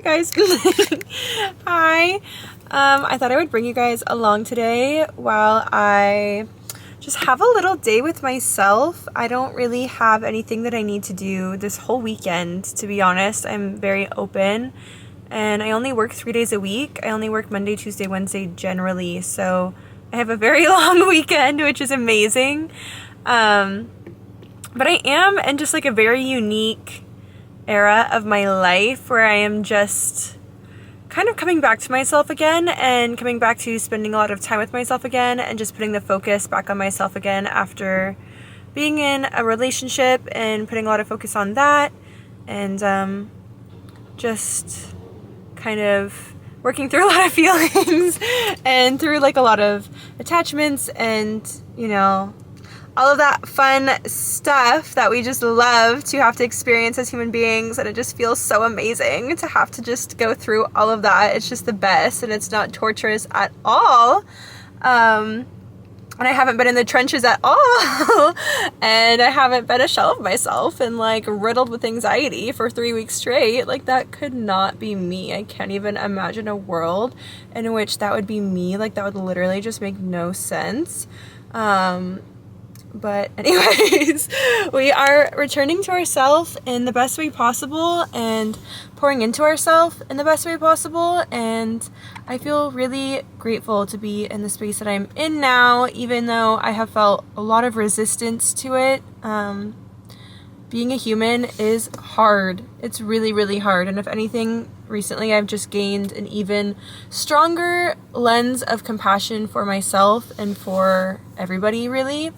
guys. Hi. I thought I would bring you guys along today while I just have a little day with myself. I don't really have anything that I need to do this whole weekend, to be honest. I'm very open and I only work 3 days a week. I only work Monday, Tuesday, Wednesday generally, so I have a very long weekend, which is amazing. But I am in just like a very unique era of my life where I am just kind of coming back to myself again and coming back to spending a lot of time with myself again and just putting the focus back on myself again after being in a relationship and putting a lot of focus on that and just kind of working through a lot of feelings and through like a lot of attachments and, you know, all of that fun stuff that we just love to have to experience as human beings, and it just feels so amazing to have to just go through all of that. It's just the best, and it's not torturous at all. And I haven't been in the trenches at all, and I haven't been a shell of myself and like riddled with anxiety for 3 weeks straight. Like, that could not be me. I can't even imagine a world in which that would be me. Like, that would literally just make no sense. But anyways, we are returning to ourselves in the best way possible and pouring into ourselves in the best way possible. And I feel really grateful to be in the space that I'm in now, even though I have felt a lot of resistance to it. Being a human is hard. It's really, really hard. And if anything, recently I've just gained an even stronger lens of compassion for myself and for everybody, really.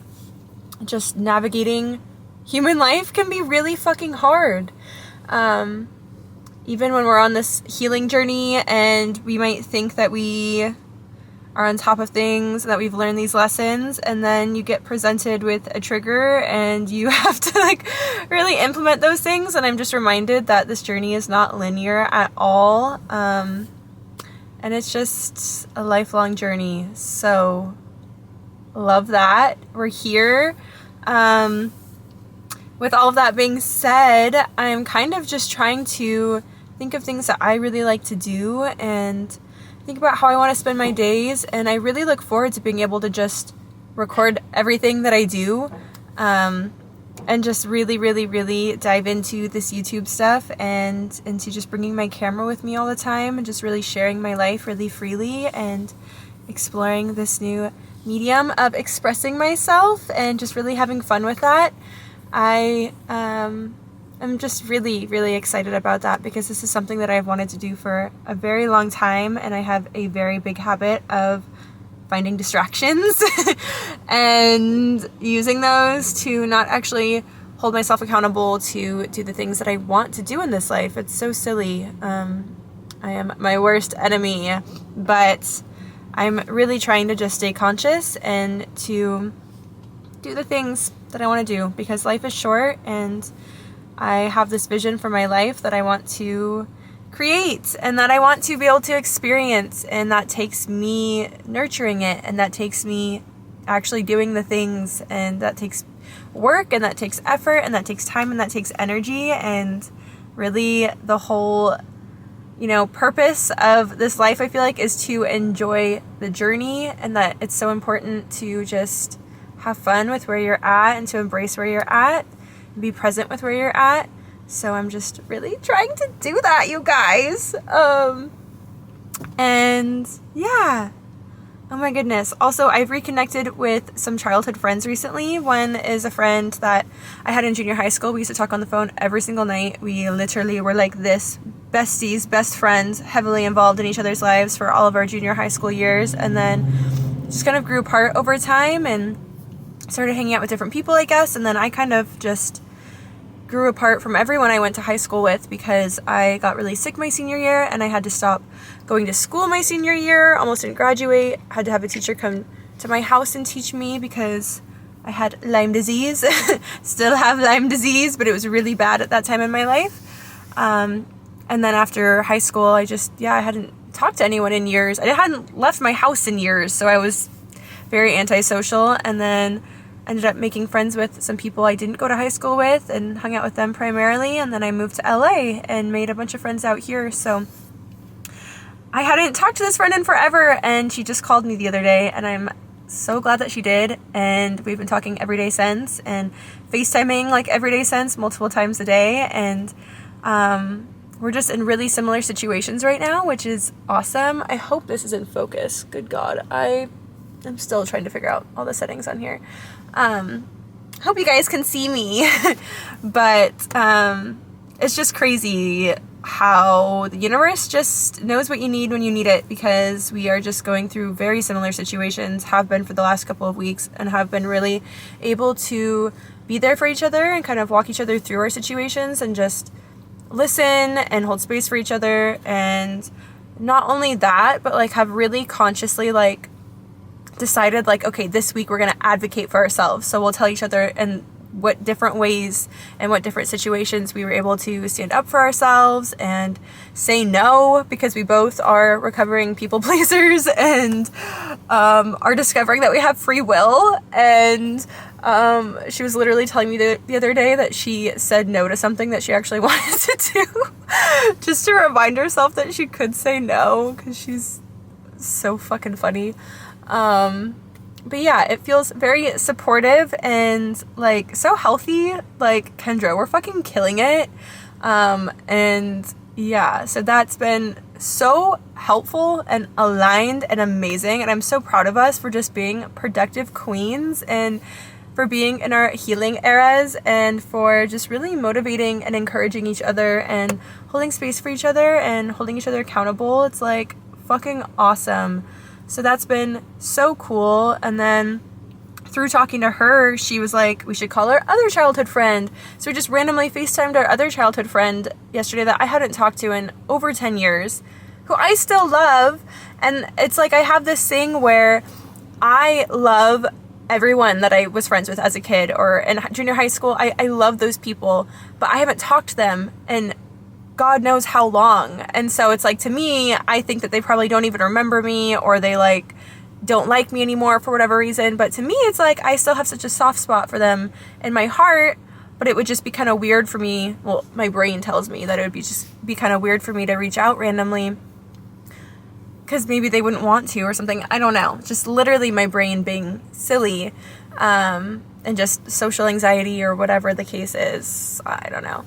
Just navigating human life can be really fucking hard. Even when we're on this healing journey and we might think that we are on top of things, that we've learned these lessons, and then you get presented with a trigger and you have to like really implement those things. And I'm just reminded that this journey is not linear at all. And it's just a lifelong journey. So love that we're here. With all of that being said, I'm kind of just trying to think of things that I really like to do and think about how I want to spend my days, and I really look forward to being able to just record everything that I do, and just really, really, really dive into this YouTube stuff and into just bringing my camera with me all the time and just really sharing my life really freely and exploring this new medium of expressing myself and just really having fun with that. I am just really, really excited about that because this is something that I've wanted to do for a very long time, and I have a very big habit of finding distractions and using those to not actually hold myself accountable to do the things that I want to do in this life. It's so silly. I am my worst enemy, but I'm really trying to just stay conscious and to do the things that I want to do because life is short and I have this vision for my life that I want to create and that I want to be able to experience, and that takes me nurturing it, and that takes me actually doing the things, and that takes work, and that takes effort, and that takes time, and that takes energy. And really the whole purpose of this life, I feel like, is to enjoy the journey, and that it's so important to just have fun with where you're at and to embrace where you're at and be present with where you're at. So I'm just really trying to do that, you guys. And yeah. Oh my goodness. Also, I've reconnected with some childhood friends recently. One is a friend that I had in junior high school. We used to talk on the phone every single night. We literally were like this, besties, best friends, heavily involved in each other's lives for all of our junior high school years. And then just kind of grew apart over time and started hanging out with different people, I guess. And then I kind of just grew apart from everyone I went to high school with because I got really sick my senior year and I had to stop going to school my senior year, almost didn't graduate, had to have a teacher come to my house and teach me because I had Lyme disease. Still have Lyme disease, but it was really bad at that time in my life. And then after high school, I hadn't talked to anyone in years. I hadn't left my house in years, so I was very antisocial. And then ended up making friends with some people I didn't go to high school with and hung out with them primarily. And then I moved to LA and made a bunch of friends out here. So I hadn't talked to this friend in forever, and she just called me the other day, and I'm so glad that she did. And we've been talking every day since, and FaceTiming like every day since, multiple times a day. And we're just in really similar situations right now, which is awesome. I hope this is in focus. Good God. I'm still trying to figure out all the settings on here. Hope you guys can see me. But it's just crazy how the universe just knows what you need when you need it, because we are just going through very similar situations, have been for the last couple of weeks, and have been really able to be there for each other and kind of walk each other through our situations and just listen and hold space for each other. And not only that, but like have really consciously like decided like, okay, this week we're going to advocate for ourselves. So we'll tell each other in what different ways and what different situations we were able to stand up for ourselves and say no, because we both are recovering people pleasers and are discovering that we have free will. And she was literally telling me the other day that she said no to something that she actually wanted to do just to remind herself that she could say no, because she's so fucking funny. But yeah, it feels very supportive and like so healthy. Like, Kendra, we're fucking killing it. And yeah, so that's been so helpful and aligned and amazing. And I'm so proud of us for just being productive queens and for being in our healing eras and for just really motivating and encouraging each other and holding space for each other and holding each other accountable. It's like fucking awesome. So that's been so cool. And then through talking to her, she was like, we should call our other childhood friend. So we just randomly FaceTimed our other childhood friend yesterday that I hadn't talked to in over 10 years, who I still love. And it's like I have this thing where I love everyone that I was friends with as a kid or in junior high school. I love those people, but I haven't talked to them in God knows how long. And so it's like, to me, I think that they probably don't even remember me, or they like don't like me anymore for whatever reason. But to me, it's like I still have such a soft spot for them in my heart, but it would just be kind of weird for me. Well, my brain tells me that it would be kind of weird for me to reach out randomly because maybe they wouldn't want to or something. I don't know. Just literally my brain being silly, and just social anxiety or whatever the case is. I don't know.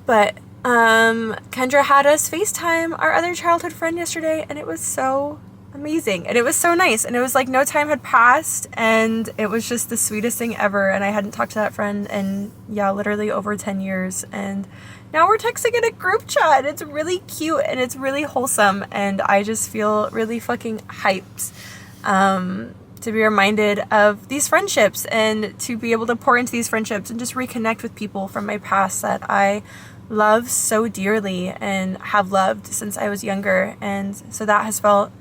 But Kendra had us FaceTime our other childhood friend yesterday, and it was so amazing, and it was so nice, and it was like no time had passed, and it was just the sweetest thing ever. And I hadn't talked to that friend in literally over 10 years, and now we're texting in a group chat. It's really cute and it's really wholesome, and I just feel really fucking hyped to be reminded of these friendships and to be able to pour into these friendships and just reconnect with people from my past that I love so dearly and have loved since I was younger. And so that has felt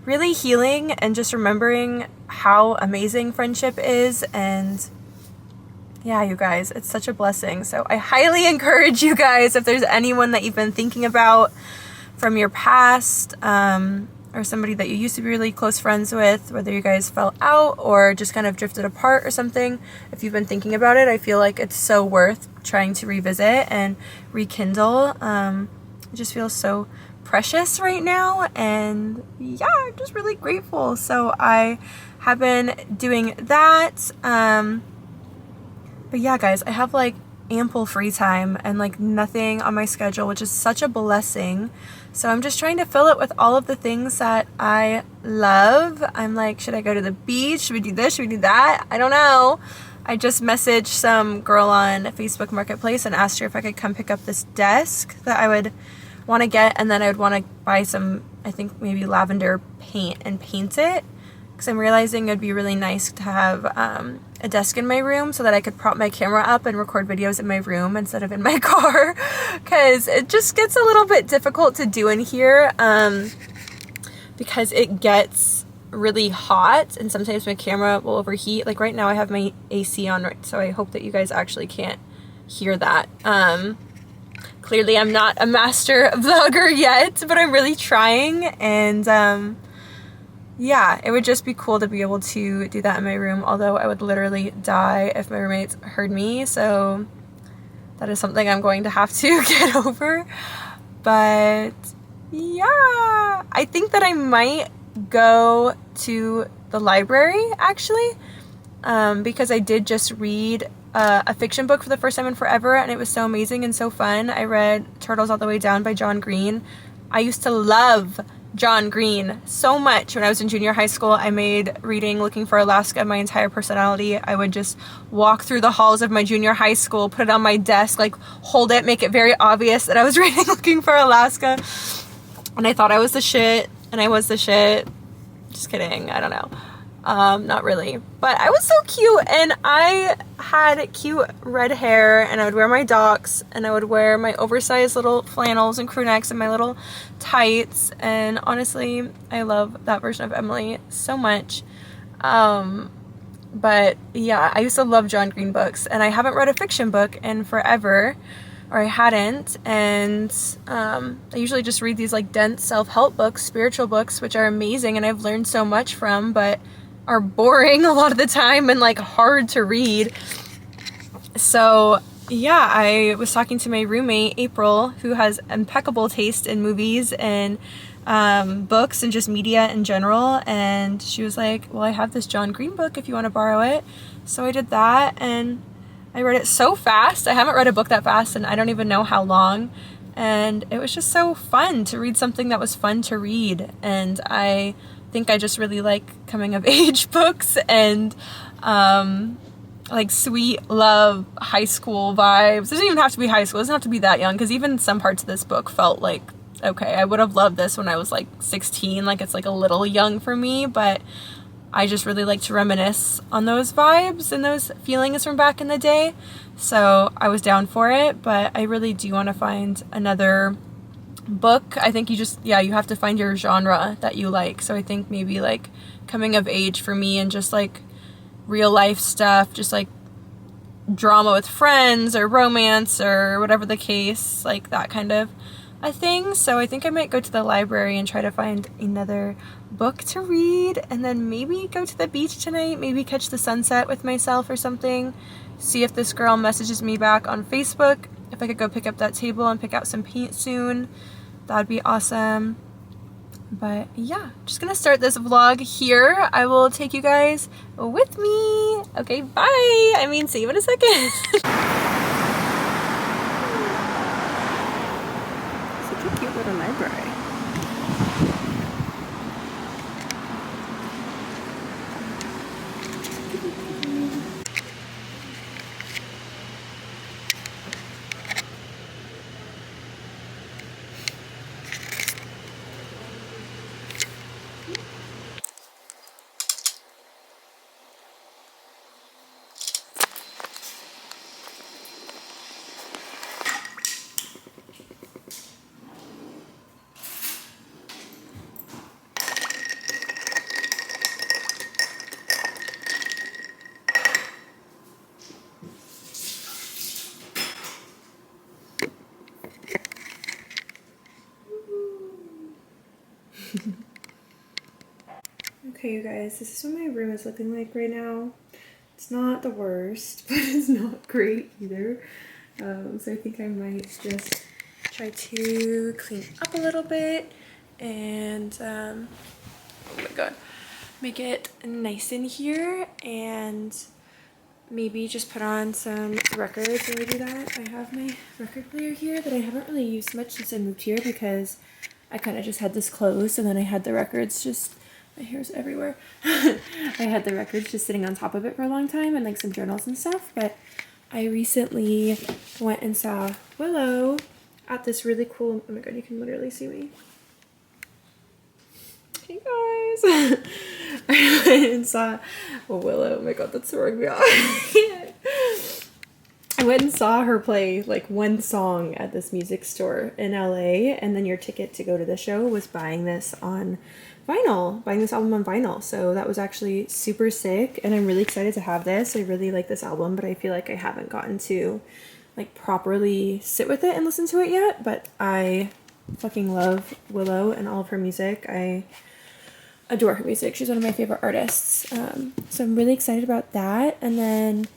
really healing, and just remembering how amazing friendship is. And yeah, you guys, it's such a blessing. So I highly encourage you guys, if there's anyone that you've been thinking about from your past, or somebody that you used to be really close friends with, whether you guys fell out or just kind of drifted apart or something, if you've been thinking about it, I feel like it's so worth trying to revisit and rekindle. It just feels so precious right now, and yeah, I'm just really grateful. So I have been doing that. But yeah, guys, I have like ample free time and like nothing on my schedule, which is such a blessing. So I'm just trying to fill it with all of the things that I love. I'm like, should I go to the beach? Should we do this? Should we do that? I don't know. I just messaged some girl on Facebook Marketplace and asked her if I could come pick up this desk that I would want to get, and then I would want to buy some, I think maybe lavender paint and paint it, because I'm realizing it'd be really nice to have a desk in my room so that I could prop my camera up and record videos in my room instead of in my car, because it just gets a little bit difficult to do in here, because it gets really hot and sometimes my camera will overheat. Like right now I have my AC on, so I hope that you guys actually can't hear that. Clearly I'm not a master vlogger yet, but I'm really trying. And yeah, it would just be cool to be able to do that in my room, although I would literally die if my roommates heard me, so that is something I'm going to have to get over. But yeah, I think that I might go to the library actually, because I did just read a fiction book for the first time in forever, and it was so amazing and so fun. I read Turtles All the Way Down by John Green. I used to love John Green so much when I was in junior high school. I made reading Looking for Alaska my entire personality. I would just walk through the halls of my junior high school, put it on my desk, like hold it, make it very obvious that I was reading Looking for Alaska. And I thought I was the shit, and I was the shit. Just kidding, I don't know. Not really. But I was so cute, and I had cute red hair, and I would wear my docs, and I would wear my oversized little flannels and crew necks and my little tights, and honestly, I love that version of Emily so much. But yeah, I used to love John Green books, and I haven't read a fiction book in forever, or I hadn't, and I usually just read these like dense self-help books, spiritual books, which are amazing and I've learned so much from, but are boring a lot of the time and like hard to read. So yeah, I was talking to my roommate April, who has impeccable taste in movies and books and just media in general, and she was like, well, I have this John Green book if you want to borrow it. So I did that, and I read it so fast. I haven't read a book that fast and I don't even know how long, and it was just so fun to read something that was fun to read. And I think I just really like coming of age books and like sweet love high school vibes. It doesn't even have to be high school, it doesn't have to be that young, because even some parts of this book felt like, okay, I would have loved this when I was like 16, like it's like a little young for me, but I just really like to reminisce on those vibes and those feelings from back in the day. So I was down for it, but I really do want to find another book. I think you just, yeah, you have to find your genre that you like. So I think maybe like coming of age for me, and just like real life stuff, just like drama with friends or romance or whatever the case, like that kind of a thing. So I think I might go to the library and try to find another book to read, and then maybe go to the beach tonight, maybe catch the sunset with myself or something. See if this girl messages me back on Facebook, if I could go pick up that table and pick out some paint soon. That would be awesome. But yeah, just gonna start this vlog here. I will take you guys with me. Okay, bye. I mean, see you in a second. Such a cute little library. Okay, you guys, this is what my room is looking like right now. It's not the worst, but it's not great either. So I think I might just try to clean up a little bit and, oh my god, make it nice in here, and maybe just put on some records while I do that. I have my record player here that I haven't really used much since I moved here, because I kind of just had this closed, and then I had the records just, my hair's everywhere. I had the records just sitting on top of it for a long time, and like some journals and stuff. But I recently went and saw Willow at this really cool, oh my god, you can literally see me. Hey guys. I went and saw Willow, oh my god, that's throwing me off. I went and saw her play like one song at this music store in LA, and then your ticket to go to the show was buying this on vinyl, buying this album on vinyl. So that was actually super sick, and I'm really excited to have this. I really like this album, but I feel like I haven't gotten to like properly sit with it and listen to it yet. But I fucking love Willow and all of her music. I adore her music. She's one of my favorite artists. So I'm really excited about that. And then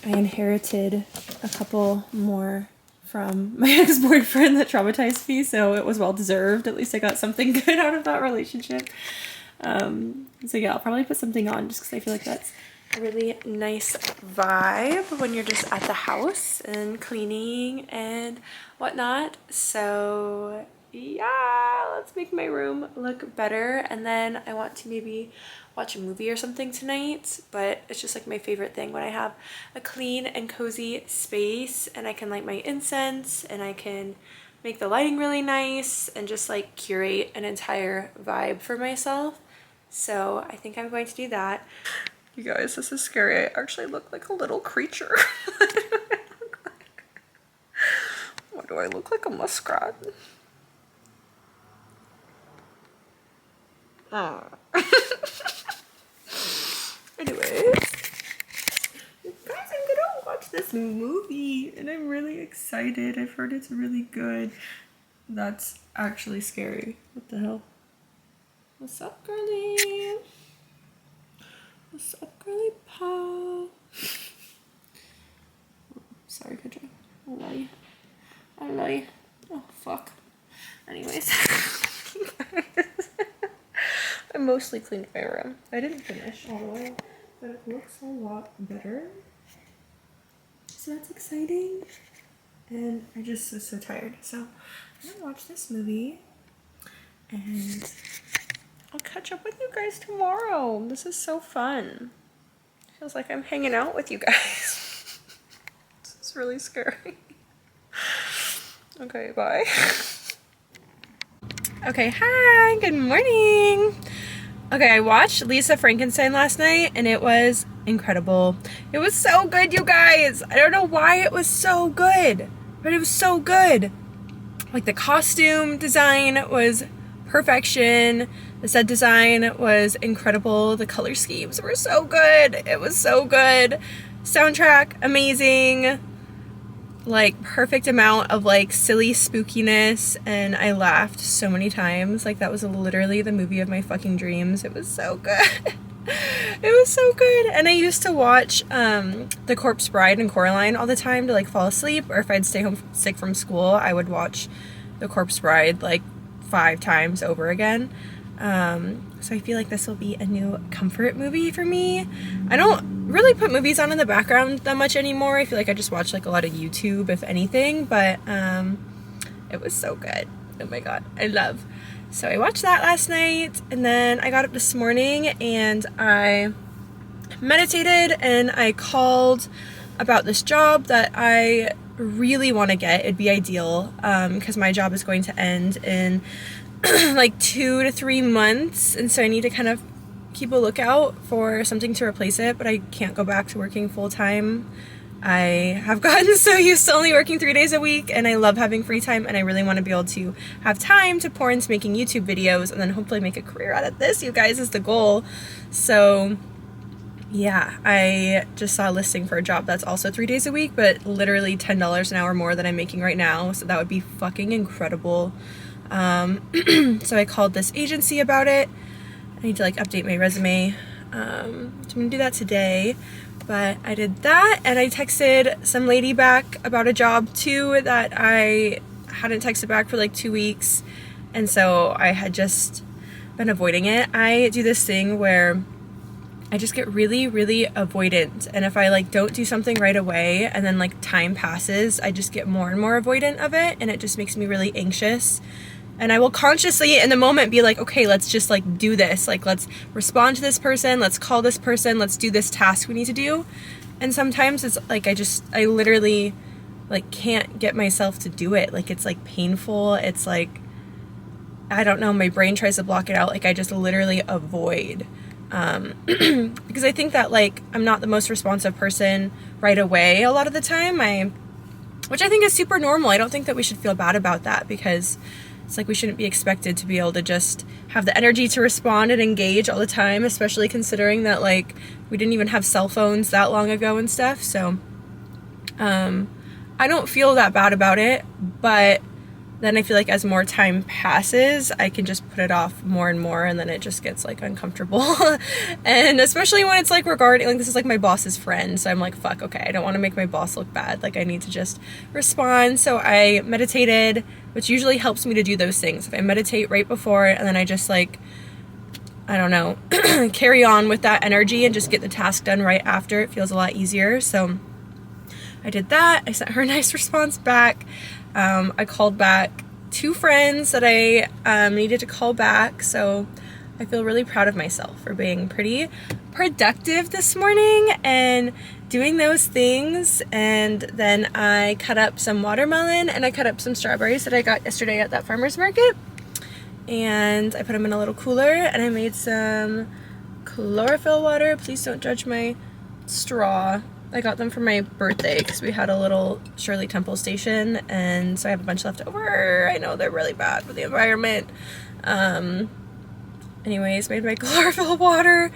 I inherited a couple more from my ex-boyfriend that traumatized me, so it was well deserved. At least I got something good out of that relationship. So yeah, I'll probably put something on just because I feel like that's a really nice vibe when you're just at the house and cleaning and whatnot. So yeah, let's make my room look better. And then I want to maybe watch a movie or something tonight, but it's just like my favorite thing when I have a clean and cozy space and I can light my incense and I can make the lighting really nice and just like curate an entire vibe for myself. So I think I'm going to do that. You guys, this is scary. I actually look like a little creature. What do I look like? A muskrat? Oh. Anyways, guys, I'm gonna watch this movie and I'm really excited. I've heard it's really good. That's actually scary. What the hell? What's up, girly? What's up, girly pal? Sorry, Pedro. I love you. I love you. Oh, fuck. Anyways. I mostly cleaned my room. I didn't finish all the way, but it looks a lot better. So that's exciting. And I just was so tired. So I'm gonna watch this movie and I'll catch up with you guys tomorrow. This is so fun. Feels like I'm hanging out with you guys. This is really scary. Okay, bye. Okay, hi, good morning. Okay, I watched Lisa Frankenstein last night and it was incredible. It was so good, you guys. I don't know why it was so good, but it was so good. Like the costume design was perfection. The set design was incredible. The color schemes were so good. It was so good. Soundtrack, amazing. Like perfect amount of like silly spookiness, and I laughed so many times. Like that was literally the movie of my fucking dreams. It was so good. It was so good. And I used to watch The Corpse Bride and Coraline all the time to like fall asleep, or if I'd stay home sick from school, I would watch The Corpse Bride like 5 times over again. So I feel like this will be a new comfort movie for me. I don't really put movies on in the background that much anymore. I feel like I just watch like a lot of YouTube, if anything, but it was so good. Oh my god, I love. So I watched that last night, and then I got up this morning and I meditated and I called about this job that I really want to get. It'd be ideal because my job is going to end in like 2 to 3 months, and so I need to kind of keep a lookout for something to replace it, but I can't go back to working full-time. I have gotten so used to only working 3 days a week, and I love having free time, and I really want to be able to have time to pour into making YouTube videos and then hopefully make a career out of this, you guys, is the goal. So yeah, I just saw a listing for a job that's also 3 days a week, but literally $10 an hour more than I'm making right now, so that would be fucking incredible. So I called this agency about it. I need to like update my resume, so I'm gonna do that today. But I did that, and I texted some lady back about a job too that I hadn't texted back for like 2 weeks, and so I had just been avoiding it. I do this thing where I just get really, really avoidant, and if I like don't do something right away and then like time passes, I just get more and more avoidant of it, and it just makes me really anxious. And I will consciously in the moment be like, okay, let's just like do this. Like, let's respond to this person. Let's call this person. Let's do this task we need to do. And sometimes it's like, I literally like can't get myself to do it. Like, it's like painful. It's like, I don't know, my brain tries to block it out. Like, I just literally avoid. Because I think that like, I'm not the most responsive person right away a lot of the time. Which I think is super normal. I don't think that we should feel bad about that, because it's like we shouldn't be expected to be able to just have the energy to respond and engage all the time, especially considering that like we didn't even have cell phones that long ago and stuff. So I don't feel that bad about it, but then I feel like as more time passes, I can just put it off more and more, and then it just gets like uncomfortable. And especially when it's like regarding, like, this is like my boss's friend, so I'm like, fuck, okay, I don't want to make my boss look bad. Like, I need to just respond. So I meditated, which usually helps me to do those things. If I meditate right before, and then I just like, I don't know, carry on with that energy and just get the task done right after, it feels a lot easier. So I did that. I sent her a nice response back. I called back 2 friends that I needed to call back, so I feel really proud of myself for being pretty productive this morning and doing those things. And then I cut up some watermelon and I cut up some strawberries that I got yesterday at that farmer's market, and I put them in a little cooler, and I made some chlorophyll water. Please don't judge my straw. I got them for my birthday because we had a little Shirley Temple station, and so I have a bunch left over. I know they're really bad for the environment. Anyways, made my chlorophyll water,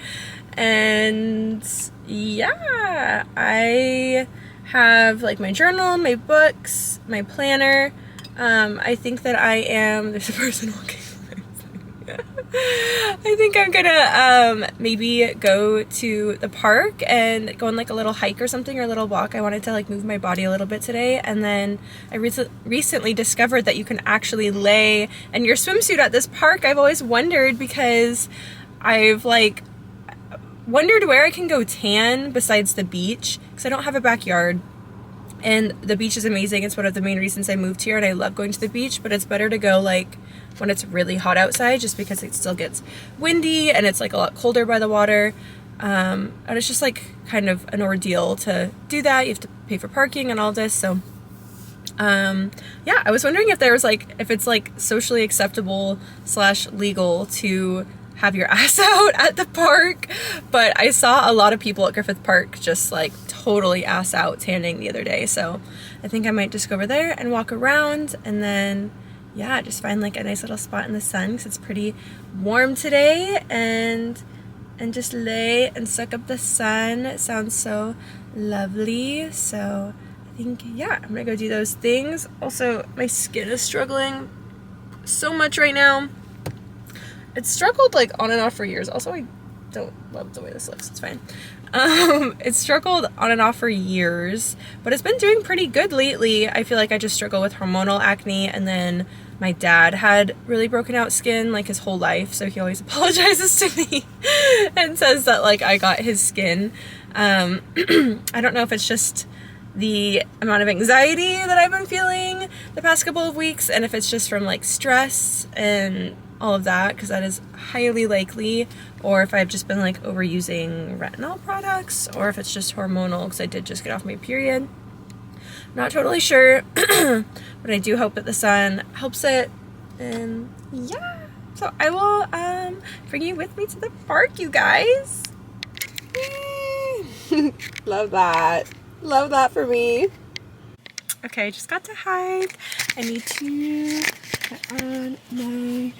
and yeah, I have like my journal, my books, my planner. I think that I am, there's a person walking. I think I'm gonna maybe go to the park and go on like a little hike or something, or a little walk. I wanted to like move my body a little bit today, and then I recently discovered that you can actually lay in your swimsuit at this park. I've always wondered, because I've like wondered where I can go tan besides the beach, because I don't have a backyard. And the beach is amazing. It's one of the main reasons I moved here, and I love going to the beach, but it's better to go like when it's really hot outside, just because it still gets windy and it's like a lot colder by the water. And it's just like kind of an ordeal to do that. You have to pay for parking and all this. So yeah, I was wondering if there was like, if it's like socially acceptable / legal to have your ass out at the park. But I saw a lot of people at Griffith Park just like totally ass out tanning the other day, so I think I might just go over there and walk around, and then yeah, just find like a nice little spot in the sun because it's pretty warm today, and just lay and soak up the sun. It sounds so lovely. So I think, yeah, I'm gonna go do those things. Also, my skin is struggling so much right now. It's struggled like on and off for years. Also, I don't love the way this looks. It's fine. It's struggled on and off for years, but it's been doing pretty good lately. I feel like I just struggle with hormonal acne, and then my dad had really broken out skin like his whole life, so he always apologizes to me and says that like I got his skin. I don't know if it's just the amount of anxiety that I've been feeling the past couple of weeks, and if it's just from like stress and all of that, because that is highly likely, or if I've just been like overusing retinol products, or if it's just hormonal because I did just get off my period. Not totally sure, but I do hope that the sun helps it. And yeah, so I will bring you with me to the park, you guys. Love that. Love that for me. Okay, I just got to hike. I need to put on my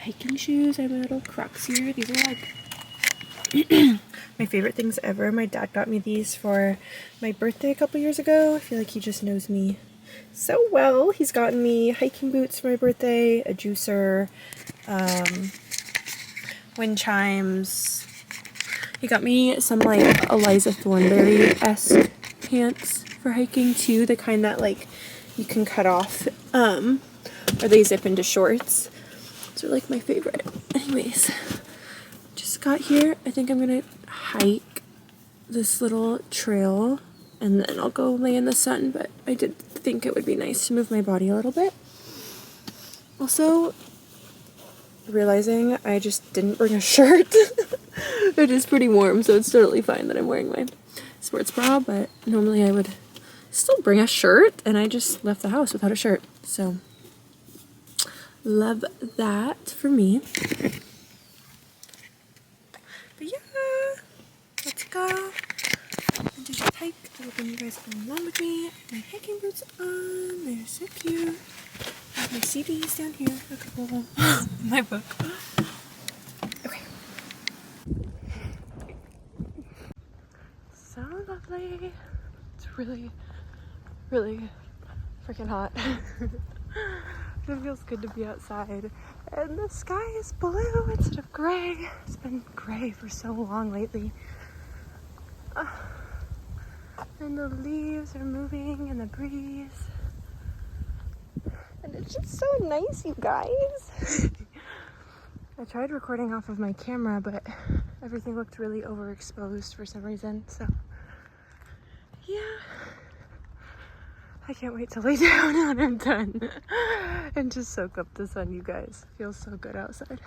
hiking shoes. I have my little Crocs here. These are like my favorite things ever. My dad got me these for my birthday a couple years ago. I feel like he just knows me so well. He's gotten me hiking boots for my birthday, a juicer, wind chimes. He got me some like Eliza Thornberry-esque pants for hiking too, the kind that like you can cut off, or they zip into shorts. Those are like my favorite. Anyways, just got here. I think I'm gonna hike this little trail and then I'll go lay in the sun, but I did think it would be nice to move my body a little bit. Also, realizing I just didn't bring a shirt. It is pretty warm, so it's totally fine that I'm wearing my sports bra, but normally I would still bring a shirt, and I just left the house without a shirt, so love that for me. But yeah, let's go and do this hike. I will bring you guys along with me. My hiking boots on, they're so cute. I have my CDs down here, a couple of them. My book. Okay. So lovely. It's really, really freaking hot. It feels good to be outside. And the sky is blue instead of gray. It's been gray for so long lately. And the leaves are moving in the breeze. And it's just so nice, you guys. I tried recording off of my camera, but everything looked really overexposed for some reason. So, yeah. I can't wait to lay down when I'm done and just soak up the sun, you guys. Feels so good outside.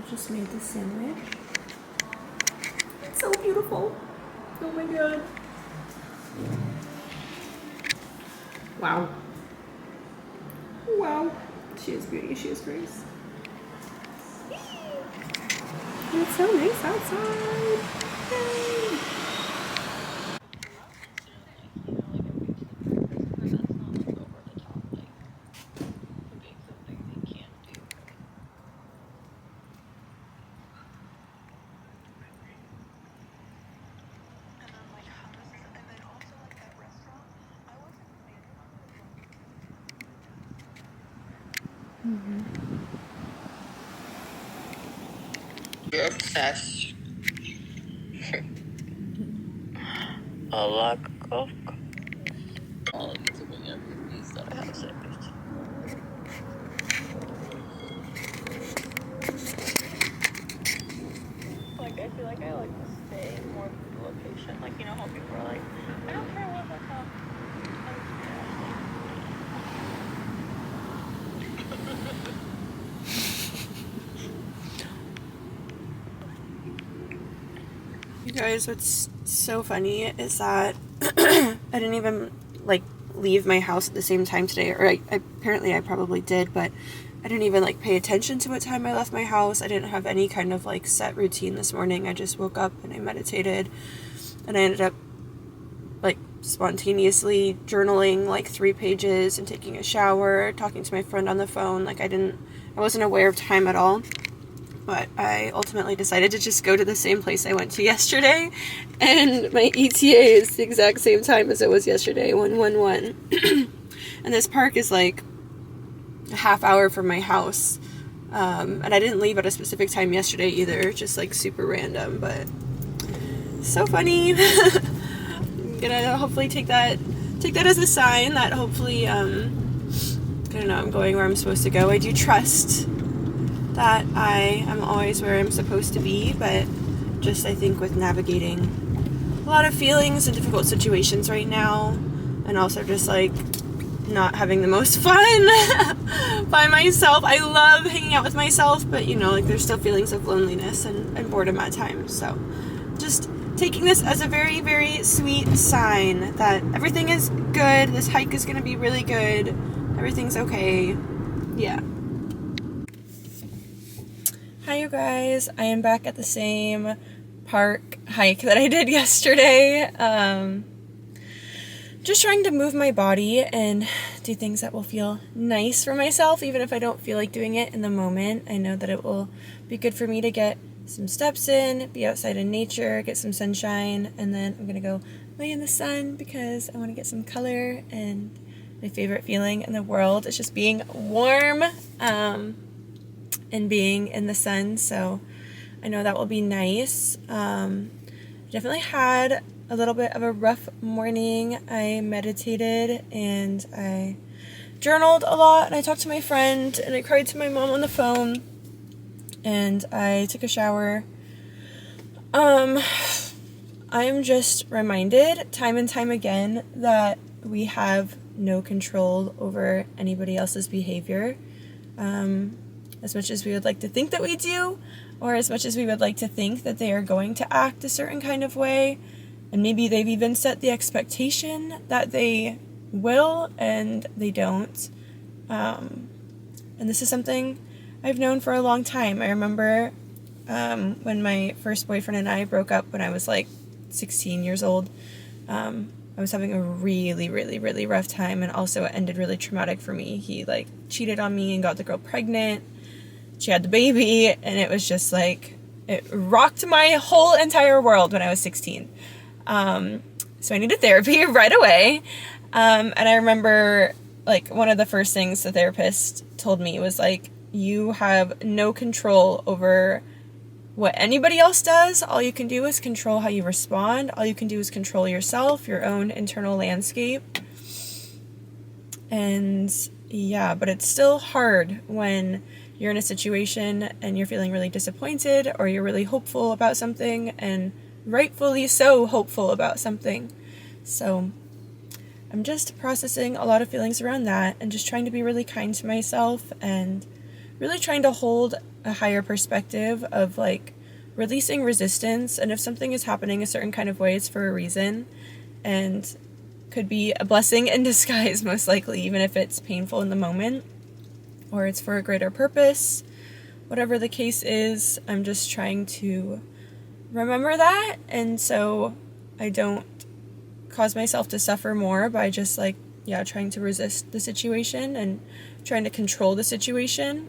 Just made the sandwich. It's so beautiful. Oh my god. Wow. Wow. She is beauty, she is grace. It's so nice outside. Yay. You're obsessed. A lot of all of these are these that I have saved. Like I feel like I like to stay more with the location. Like, you know how people are like, I don't care what the hell. You guys, what's so funny is that I didn't even like leave my house at the same time today, or apparently I probably did, but I didn't even like pay attention to what time I left my house. I didn't have any kind of like set routine this morning. I just woke up and I meditated, and I ended up like spontaneously journaling like 3 pages and taking a shower, talking to my friend on the phone. Like I wasn't aware of time at all. But I ultimately decided to just go to the same place I went to yesterday, and my ETA is the exact same time as it was yesterday, 111. And this park is like a half hour from my house, and I didn't leave at a specific time yesterday either, just like super random, but so funny. I'm gonna hopefully take that as a sign that hopefully, I don't know, I'm going where I'm supposed to go. I do trust that I am always where I'm supposed to be, but just I think with navigating a lot of feelings and difficult situations right now, and also just like not having the most fun by myself. I love hanging out with myself, but you know, like there's still feelings of loneliness and boredom at times. So just taking this as a very, very sweet sign that everything is good. This hike is going to be really good. Everything's okay. Yeah. Hi you guys, I am back at the same park hike that I did yesterday. Just trying to move my body and do things that will feel nice for myself, even if I don't feel like doing it in the moment. I know that it will be good for me to get some steps in, be outside in nature, get some sunshine, and then I'm gonna go lay in the sun because I want to get some color, and my favorite feeling in the world is just being warm. And being in the sun, so I know that will be nice. I definitely had a little bit of a rough morning. I meditated and I journaled a lot, and I talked to my friend, and I cried to my mom on the phone, and I took a shower. I'm just reminded time and time again that we have no control over anybody else's behavior. As much as we would like to think that we do, or as much as we would like to think that they are going to act a certain kind of way, and maybe they've even set the expectation that they will, and they don't. And this is something I've known for a long time. I remember when my first boyfriend and I broke up when I was like 16 years old. I was having a really, really, really rough time, and also it ended really traumatic for me. He like cheated on me and got the girl pregnant. She had the baby, and it was just like, it rocked my whole entire world when I was 16. So I needed therapy right away. And I remember like one of the first things the therapist told me was like, you have no control over what anybody else does. All you can do is control how you respond. All you can do is control yourself, your own internal landscape. And yeah, but it's still hard when you're in a situation and you're feeling really disappointed, or you're really hopeful about something, and rightfully so hopeful about something. So I'm just processing a lot of feelings around that, and just trying to be really kind to myself, and really trying to hold a higher perspective of like releasing resistance. And if something is happening a certain kind of way, it's for a reason, and could be a blessing in disguise, most likely, even if it's painful in the moment, or it's for a greater purpose. Whatever the case is, I'm just trying to remember that, and so I don't cause myself to suffer more by just like, yeah, trying to resist the situation and trying to control the situation.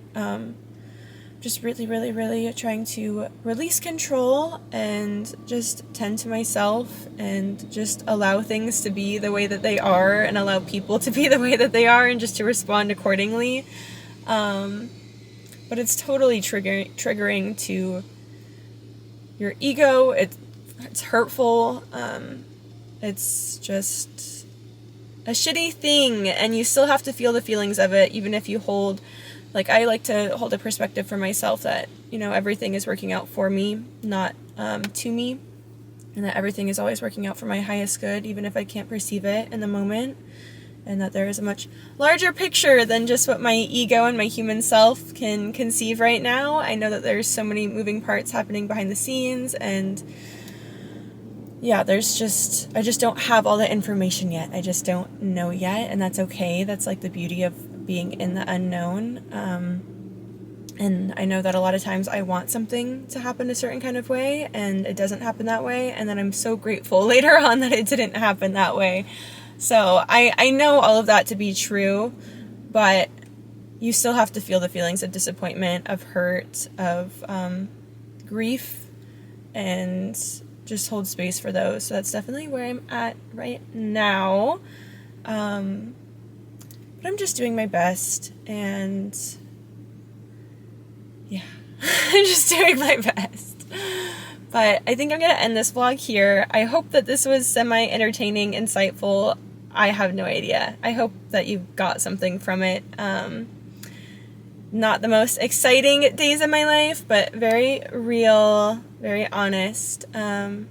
Just really, really, really trying to release control and just tend to myself, and just allow things to be the way that they are, and allow people to be the way that they are, and just to respond accordingly. But it's totally triggering to your ego. It's hurtful. It's just a shitty thing, and you still have to feel the feelings of it, even if you hold, like, I like to hold a perspective for myself that, you know, everything is working out for me, not to me, and that everything is always working out for my highest good, even if I can't perceive it in the moment, and that there is a much larger picture than just what my ego and my human self can conceive right now. I know that there's so many moving parts happening behind the scenes, and yeah, I just don't have all the information yet. I just don't know yet, and that's okay. That's like the beauty of being in the unknown. And I know that a lot of times I want something to happen a certain kind of way, and it doesn't happen that way, and then I'm so grateful later on that it didn't happen that way. So I know all of that to be true, but you still have to feel the feelings of disappointment, of hurt, of grief, and just hold space for those. So that's definitely where I'm at right now. But I'm just doing my best, and yeah, I'm just doing my best. But I think I'm going to end this vlog here. I hope that this was semi-entertaining, insightful. I have no idea. I hope that you got something from it. Not the most exciting days of my life, but very real, very honest. And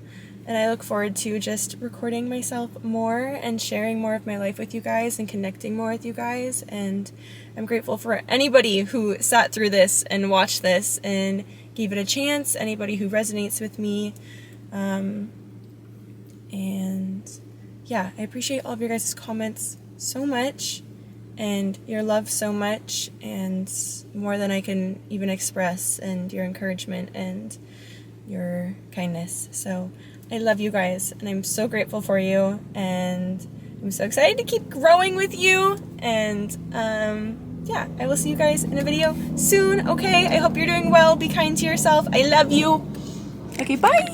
I look forward to just recording myself more and sharing more of my life with you guys and connecting more with you guys. And I'm grateful for anybody who sat through this and watched this and gave it a chance, anybody who resonates with me. And yeah, I appreciate all of your guys' comments so much, and your love so much, and more than I can even express, and your encouragement and your kindness. So I love you guys, and I'm so grateful for you, and I'm so excited to keep growing with you. And yeah, I will see you guys in a video soon, okay? I hope you're doing well. Be kind to yourself. I love you. Okay, bye!